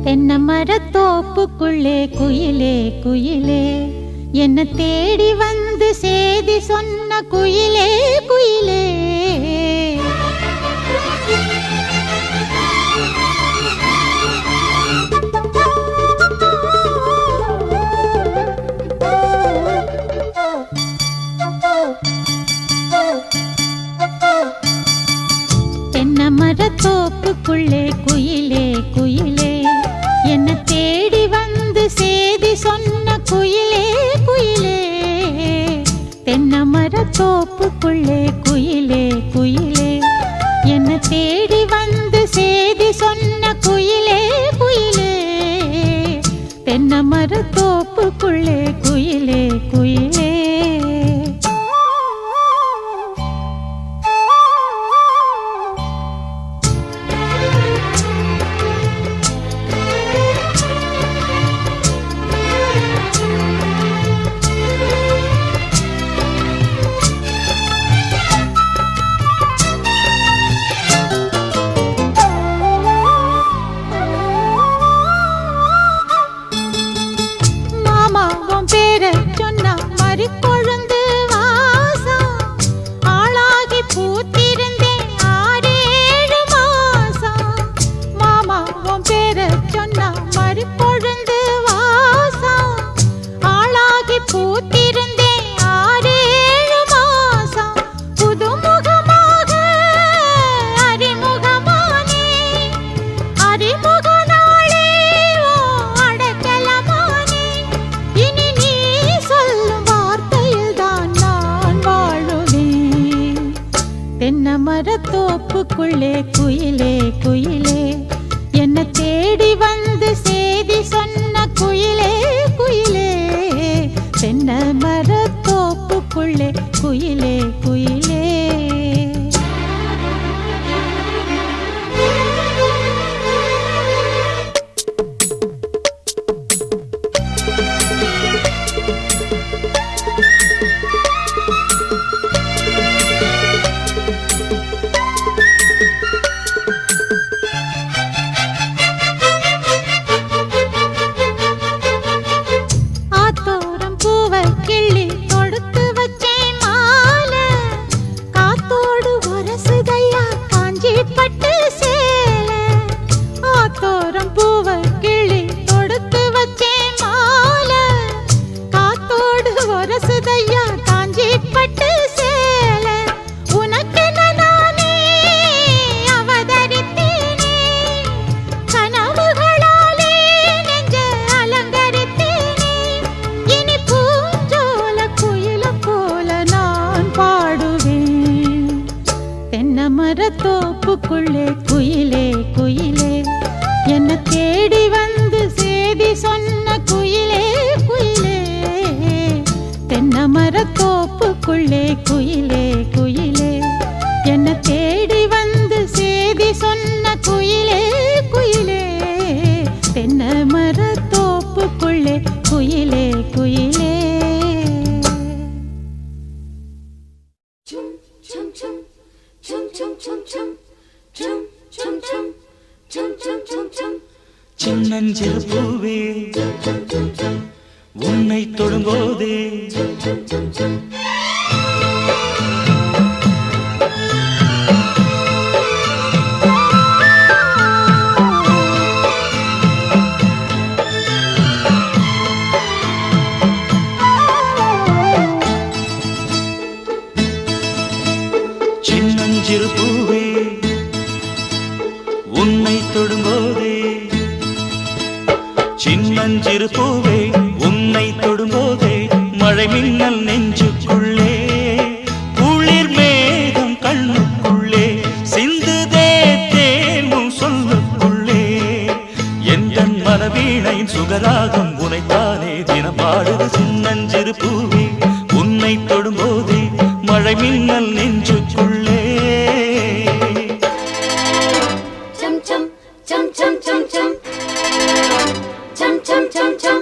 தென்னை மரத்தோப்புக்குள்ளே குயிலே குயிலே, என்ன தேடி வந்து சேதி சொன்ன குயிலே குயிலே. தென்னை மரத்தோப்புக்குள்ளே குயிலே குயிலே, என்ன தேடி வந்து சேதி சொன்ன குயிலே குயிலே. தென்னை மரத்தோப்புக்குள்ளே குயிலே குயிலே, என்ன தேடி வந்து சேதி சொன்ன குயிலே குயிலே. தென்னை மரத்தோப்புக்குள்ளே குயிலே குயிலே. தென்னை மரத்தோப்புக்குள்ளே குயிலே குயிலே, என்ன தேடி வந்து சேதி சொன்ன குயிலே குயிலே. தென்னை மரத்தோப்புக்குள்ளே குயிலே குயிலே. மரத்தோப்புக்குள்ளே குயிலே குயிலே, என்ன தேடி வந்து சேதி சொன்ன குயிலே குயிலே. தென்னை மரத்தோப்புக்குள்ளே குயிலே குயிலே, என்ன தேடி வந்து சேதி சொன்ன குயிலே குயிலே. தென்னை மரத்தோப்புக்குள்ளே குயிலே குயிலே. சின்னஞ்சிறு பூவே உன்னை தொடும்போதே சின்னஞ்சிறு பூவே உன்னை தொடும்போதே, சின்னஞ்சிறு பூவே உன்னை தொடும்போதே, மழை மின்னல் நெஞ்சுக்குள்ளே, குளிர் மேகம் கண்ணுக்குள்ளே, சிந்துதே தேனும் சொல்லுக்குள்ளே. எந்தன் மனவீணையின் சுகராகம் உனைத்தானே தினம் பாடுது. சின்னஞ்சிறு பூவே உன்னை தொடும்போதே, மழை மின்னல் நெஞ்சுக்குள்ளே. chum chum chum chum chum chum chum chum chum chum.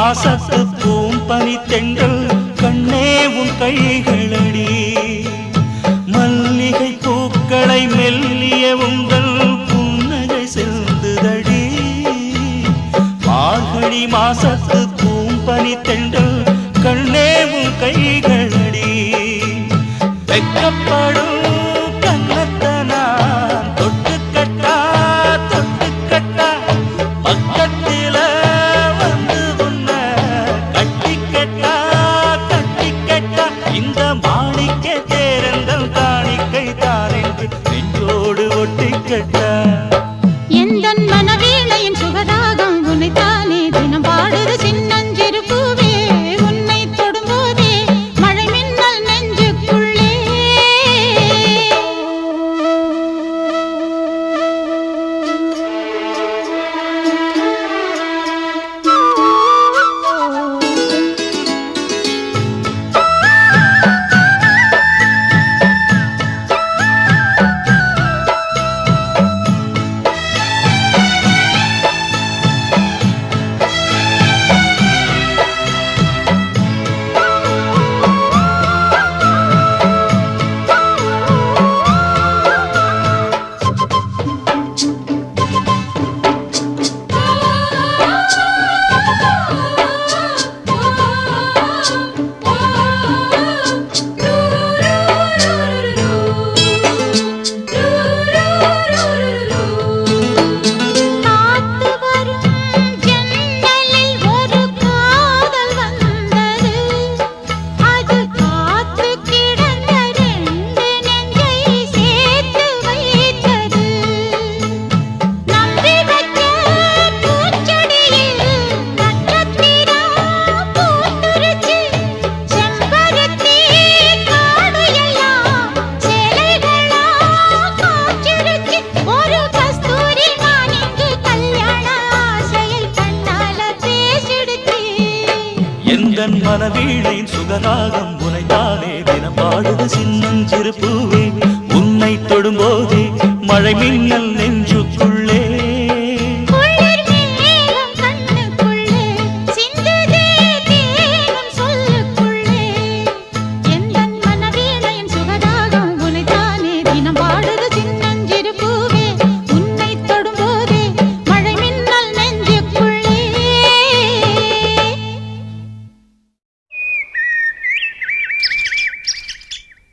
மாசத்து பூம்பனி தென்றல் கண்ணே உன் கைகளடி மல்லிகை பூக்களை மெல்லிய உங்கள் புன்னகை செல்லுதடி மார்கழி மாசத்து பூம்பனி தென்றல் கண்ணே உன் கைகளடி வெக்கப்படும் கண்ணத்தனா தொட்டுக்கட்டா தொட்டுக்கட்டா பக்கத்தில வந்து உன்ன கட்டிக்கட்டா கட்டிக்கட்டா இந்த மாணிக்க தேரங்கள் காணிக்கை தாரென்று நெஞ்சோடு ஒட்டிக்கட்டா எந்தன் மனவீணையின் சுகதாகம் உன்னைத்தானே தினம் பாடுது சின்னஞ்சிறு பூவே உன்னை தொடும்போதே மழை மின்னல் நெஞ்சுக்குள்ளே எந்தன் மனவீணையின் சுகராகம் உனைத்தானே தினம் பாடுது சின்னஞ்சிறு பூவே உன்னை தொடும்போதே மழை மின்னல் நெஞ்சுக்குள்ளே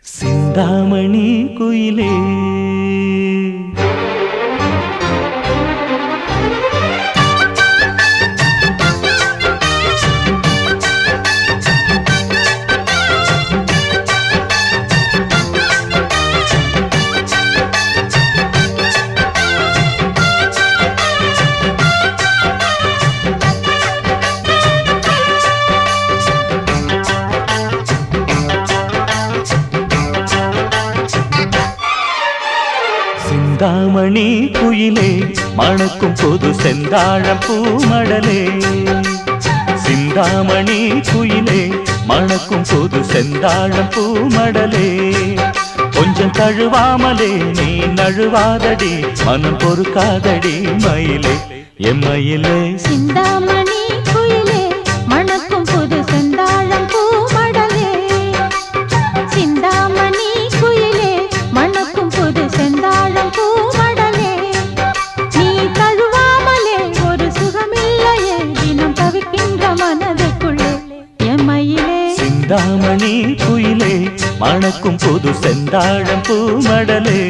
சிந்தாமணி குயிலே சிந்தாமணி குயிலே மணக்கும் பொது செந்தாழம் பூமடலே சிந்தாமணி குயிலே மணக்கும் பொது செந்தாழம் பூமடலே கொஞ்சம் தழுவாமலே நீ நழுவாதடி மனம் பொறுக்காதடி மயிலே எம்மயிலே சிந்தாமணி குயிலே மணக்கும் புது செந்தாழம் பூமடலே சிந்தாமணி குயிலே மணக்கும் புது செந்தாழம் பூமடலே நீ தழுவாமலே ஒரு சுகமில்லையே தினம் தவிக்கின்ற மனதுக்குள்ளே எம்மயிலே சிந்தாமணி குயிலே மணக்கும் புது செந்தாழம் பூமடலே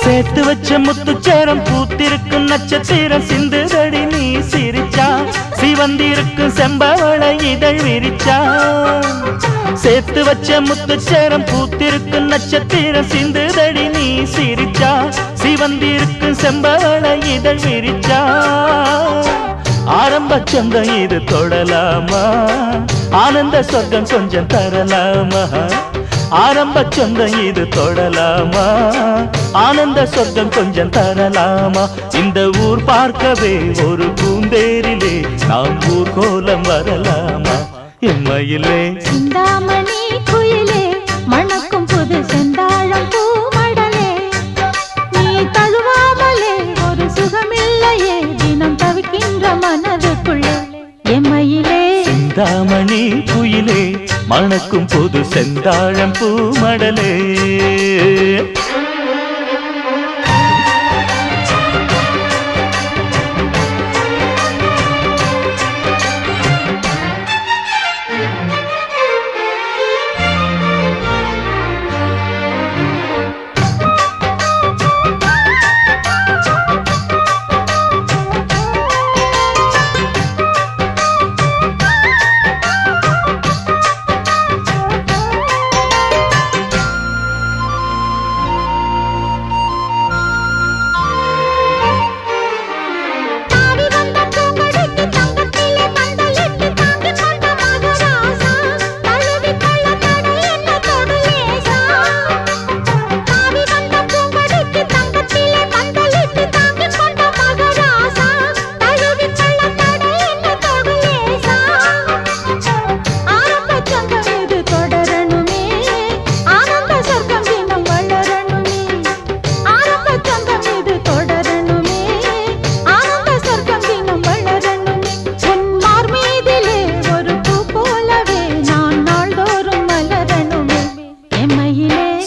சேர்த்து வச்ச முத்துச்சேரம் பூத்திருக்கும் நட்சத்திரம் சிந்துதடி நீ சிரிச்சா சிவந்திருக்கும் செம்பவளை இதழ் விரிச்சா சேர்த்து வச்ச முத்துச்சேரம் பூத்திருக்கும் நட்சத்திரம் சிந்துதடி நீ சிரிச்சா சிவந்திருக்கும் செம்பவள இதழ் விரிச்சா ஆரம்ப சொந்தம் இது தொடலாமா ஆனந்த சொர்க்கம் கொஞ்சம் தரலாமா ஆரம்ப சொந்தம் இது தொடலாமா ஆனந்த சொர்க்கம் கொஞ்சம் தரலாமா இந்த ஊர் பார்க்கவே ஒரு பூந்தேரிலே நாம் ஊர் கோலம் வரலாமா எம்மையிலே சிந்தாமணி குயிலே மணக்கும் புது செந்தாழம் பூமடலே நீ தழுவாமலே ஒரு சுகமில்லையே தினம் தவிக்கின்ற மனதுக்குள்ளே எம்மையிலே சிந்தாமணி குயிலே மணக்கும் புது செந்தாழம் பூமடலே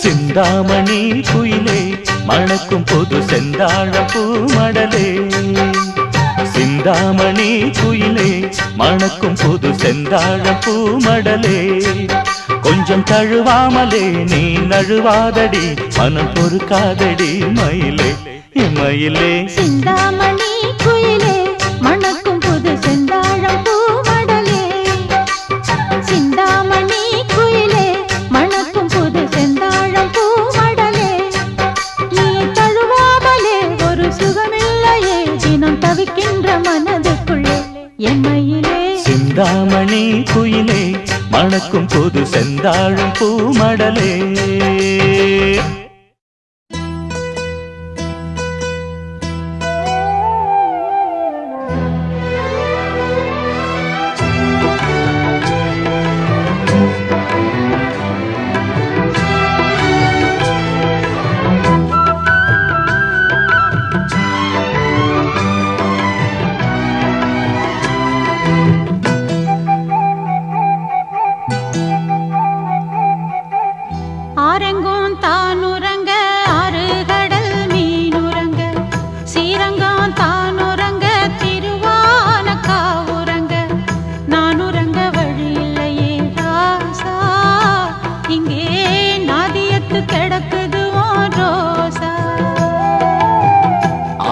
சிந்தாமணி குயிலே மணக்கும் புது செந்தாழம் பூமடலே சிந்தாமணி குயிலே மணக்கும் புது செந்தாழம் பூமடலே கொஞ்சம் தழுவாமலே நீ நழுவாதடி மனம் பொறுக்காதடி மயிலே மயிலே சிந்தாமணி குயிலே மணக்கும் புது செந்தாழம் பூமடலே சிந்தாமணி குயிலே மணக்கும் புது செந்தாழம் பூமடலே நீ தழுவாமலே ஒரு சுகமில்லையே தினம் தவிக்கின்ற மனதுக்குள்ளே எம்மையிலே சிந்தாமணி குயிலே மணக்கும் புது செந்தாழம் பூமடலே ஆரெங்கும் தானுறங்க ஆறு கடல் மீனுறங்க சீரங்கம் தானுறங்க திருவானக்காவுறங்க நானுறங்க வழி இல்லையே ராசா இங்கே நாதியத்து கிடக்குது ரோசா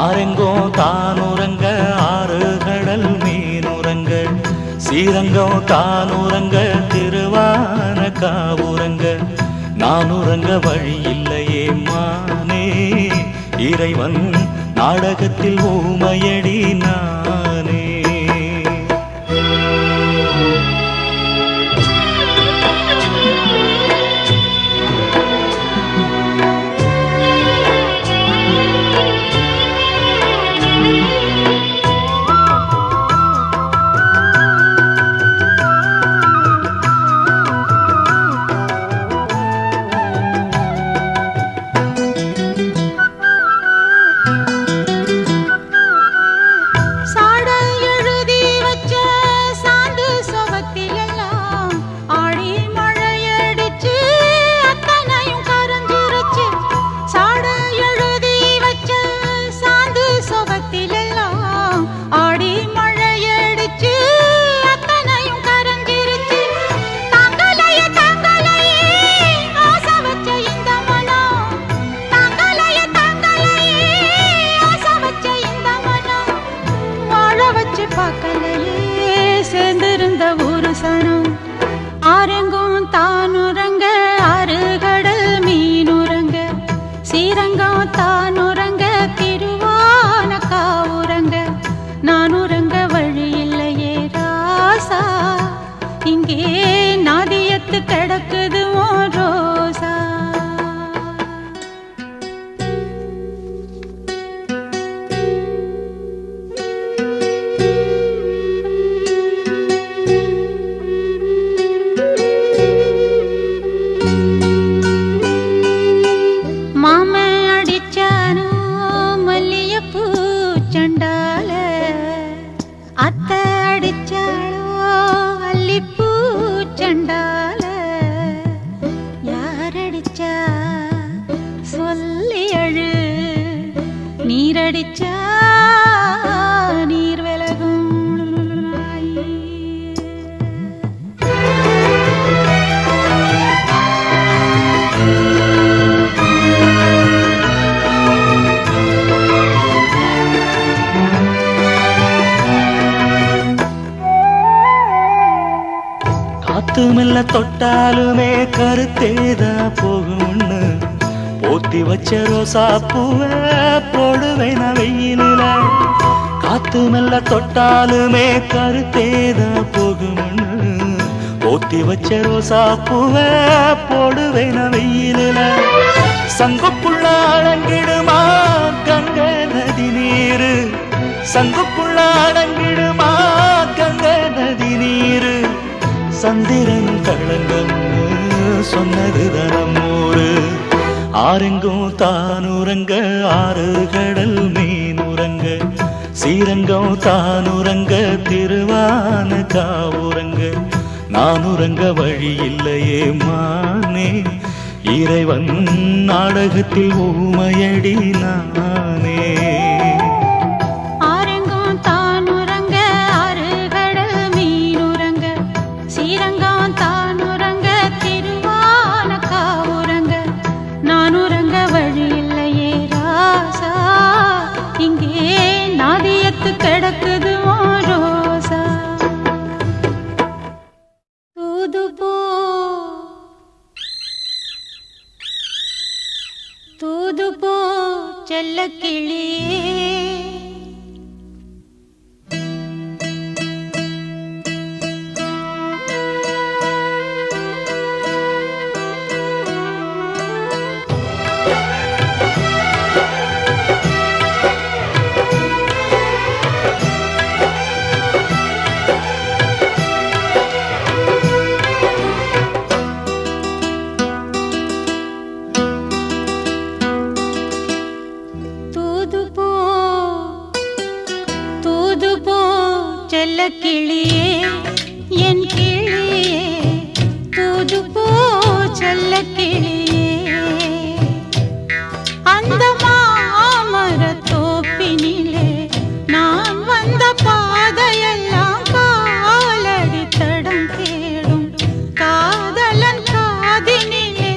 ஆரெங்கோ தானுறங்க ஆறு கடல் மீனுறங்க சீரங்கம் தானுறங்க திருவானக்காவுறங்க நானுறங்க வழி இல்லையே மானே இறைவன் நாடகத்தில் ஊமையடி நானே சாட விசிலடிச்சா நீர் விலகும். காத்து மெல்ல தொட்டாலுமே கருத்தேதா போகும்னு போத்தி வச்ச ரோசா பூவ போடுவேன் வெயிலில. காத்து மெல்ல தொட்டாலுமே கருத்தேதா போகும்னு போத்தி வச்ச ரோசா பூவ போடுவேன் வெயிலில. சங்குப்புள்ள அடங்கிடுமா கங்க நதி நீரு, சங்குப்புள்ள அடங்கிடுமா கங்க நதி நீரு. சந்திரன் களங்கம்னு சொன்னது தனமூரு. ஆரெங்கும் தானுறங்க ஆறு கடல் மீனுறங்க, சீரங்கம் தானுறங்க திருவான காவுறங்க. நானுறங்க வழி இல்லையே மானே, இறைவன் நாடகத்தில் ஊமையடி நானே. கிடக்குது ரோசா. தூது போ தூது போ செல்ல கிளியே, செல்ல கிளியே என் கிளியே, தூது போ செல்ல கிளியே. அந்த மாமர தோப்பினிலே நான் வந்த பாதையெல்லாம் காலடி தடம் தேடும் காதலன் காதினிலே.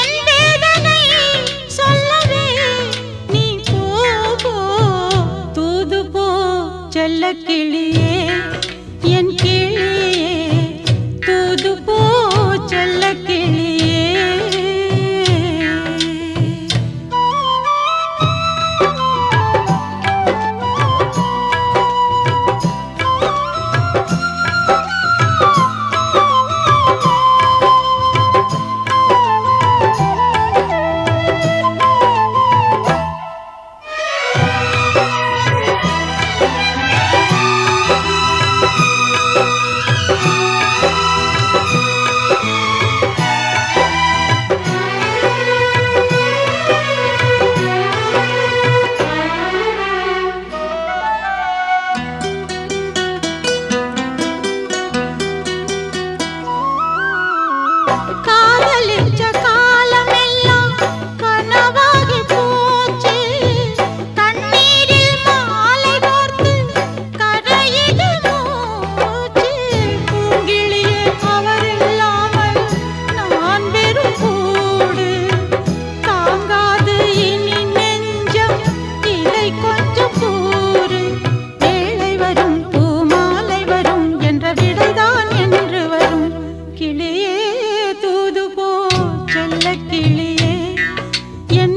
என் வேதனை சொல்லவே நீ போ தூது போ செல்ல கிளியே என் கிளியே, தூது போ செல்ல கிளியே. காதலிச்ச காலமெல்லாம் கனவாகி போச்சு, கண்ணீரில் மாலை கோர்த்து கரையிடு மூச்சு. பூங்கிளியே அவர் இல்லாமல் நான் வெறும் கூடு, தாங்காது இனி நெஞ்சம் இதை கொஞ்சம் கூறு. வேளை வரும் பூமாலை வரும் என்ற விடைதான் என்று வரும். கிளியே தூது போ செல்ல கிளியே என்